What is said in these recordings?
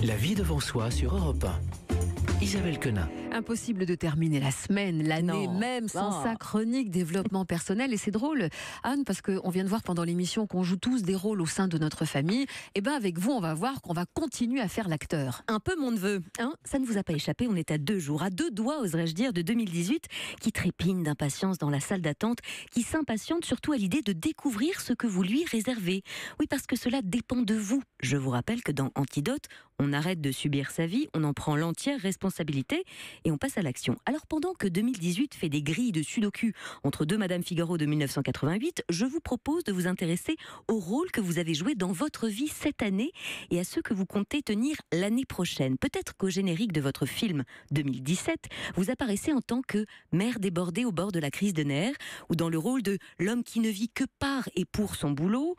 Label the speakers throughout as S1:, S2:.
S1: La vie devant soi sur Europe 1. Isabelle Quenin.
S2: Impossible de terminer la semaine, l'année même sans sa chronique développement personnel. Et c'est drôle, Anne, parce qu'on vient de voir pendant l'émission qu'on joue tous des rôles au sein de notre famille. Et bien avec vous, on va voir qu'on va continuer à faire l'acteur.
S3: Un peu mon neveu, hein, ça ne vous a pas échappé, on est à 2 jours, à 2 doigts, oserais-je dire, de 2018, qui trépigne d'impatience dans la salle d'attente, qui s'impatiente surtout à l'idée de découvrir ce que vous lui réservez. Oui, parce que cela dépend de vous. Je vous rappelle que dans Antidote, on arrête de subir sa vie, on en prend l'entière responsabilité et on passe à l'action. Alors pendant que 2018 fait des grilles de sudoku entre 2 Madame Figaro de 1988, je vous propose de vous intéresser au rôle que vous avez joué dans votre vie cette année et à ceux que vous comptez tenir l'année prochaine. Peut-être qu'au générique de votre film 2017, vous apparaissez en tant que mère débordée au bord de la crise de nerfs, ou dans le rôle de l'homme qui ne vit que par et pour son boulot,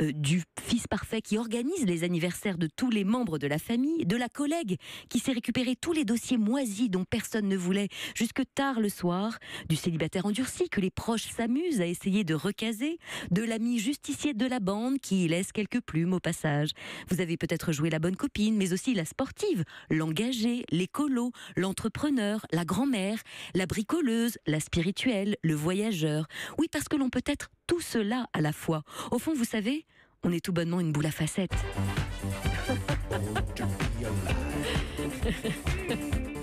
S3: du fils parfait qui organise les anniversaires de tous les membres de la famille, de la collègue qui s'est récupéré tous les dossiers moisis dont personne ne voulait jusque tard le soir, du célibataire endurci que les proches s'amusent à essayer de recaser, de l'ami justicier de la bande qui laisse quelques plumes au passage. Vous avez peut-être joué la bonne copine, mais aussi la sportive, l'engagée, l'écolo, l'entrepreneur, la grand-mère, la bricoleuse, la spirituelle, le voyageur. Oui, parce que l'on peut être tout cela à la fois. Au fond, vous savez, on est tout bonnement une boule à facettes.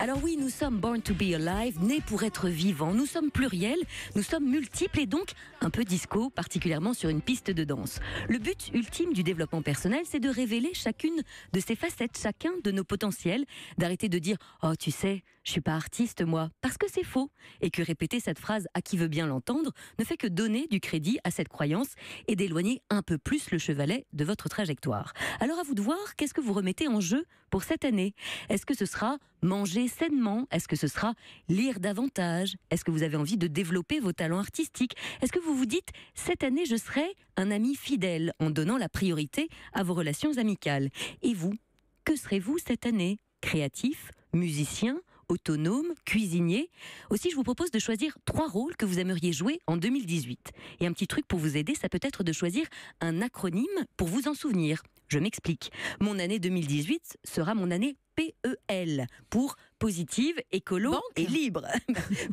S3: Alors oui, nous sommes born to be alive, nés pour être vivants. Nous sommes pluriels, nous sommes multiples et donc un peu disco, particulièrement sur une piste de danse. Le but ultime du développement personnel, c'est de révéler chacune de ces facettes, chacun de nos potentiels, d'arrêter de dire « Oh, tu sais, je suis pas artiste, moi », parce que c'est faux, et que répéter cette phrase à qui veut bien l'entendre ne fait que donner du crédit à cette croyance et d'éloigner un peu plus le chevalet de votre trajectoire. Alors à vous de voir, qu'est-ce que vous remettez en jeu pour cette année ? Est-ce que ce sera manger sainement ? Est-ce que ce sera lire davantage ? Est-ce que vous avez envie de développer vos talents artistiques ? Est-ce que vous vous dites « Cette année, je serai un ami fidèle » en donnant la priorité à vos relations amicales ? Et vous, que serez-vous cette année ? Créatif ? Musicien ? Autonome, cuisinier. Aussi, je vous propose de choisir 3 rôles que vous aimeriez jouer en 2018. Et un petit truc pour vous aider, ça peut être de choisir un acronyme pour vous en souvenir. Je m'explique. Mon année 2018 sera mon année PEL, pour positive, écolo et libre.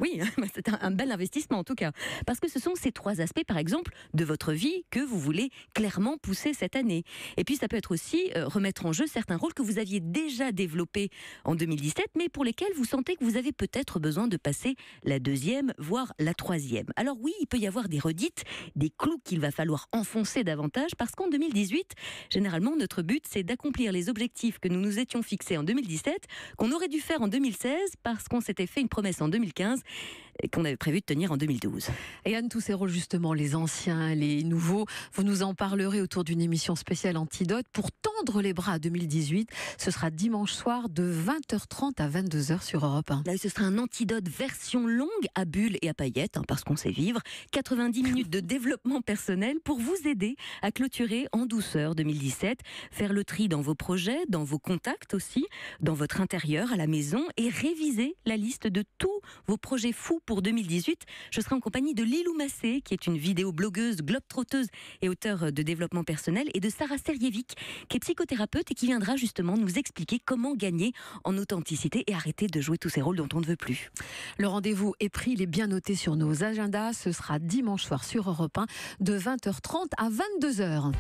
S3: Oui, c'est un bel investissement en tout cas. Parce que ce sont ces 3 aspects, par exemple, de votre vie que vous voulez clairement pousser cette année. Et puis ça peut être aussi remettre en jeu certains rôles que vous aviez déjà développés en 2017, mais pour lesquels vous sentez que vous avez peut-être besoin de passer la 2e, voire la 3e. Alors oui, il peut y avoir des redites, des clous qu'il va falloir enfoncer davantage, parce qu'en 2018, généralement, notre but, c'est d'accomplir les objectifs que nous nous étions fixés en 2017, qu'on aurait dû faire en 2016 parce qu'on s'était fait une promesse en 2015 et qu'on avait prévu de tenir en 2012.
S2: Et Anne, tous ces rôles justement, les anciens, les nouveaux, vous nous en parlerez autour d'une émission spéciale Antidote pour tendre les bras à 2018. Ce sera dimanche soir de 20h30 à 22h sur Europe 1.
S3: Là, ce sera un Antidote version longue à bulles et à paillettes, parce qu'on sait vivre. 90 minutes de développement personnel pour vous aider à clôturer en douceur 2017, faire le tri dans vos projets, dans vos contacts aussi, dans votre intérieur, à la maison, et réviser la liste de tous vos projets fous pour 2018. Je serai en compagnie de Lilou Massé, qui est une vidéo-blogueuse, globe-trotteuse et auteure de développement personnel, et de Sarah Serjevic, qui est psychothérapeute et qui viendra justement nous expliquer comment gagner en authenticité et arrêter de jouer tous ces rôles dont on ne veut plus.
S2: Le rendez-vous est pris, il est bien noté sur nos agendas. Ce sera dimanche soir sur Europe 1 de 20h30 à 22h.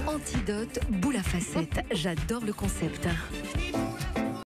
S2: Antidote, boule à facettes. J'adore le concept.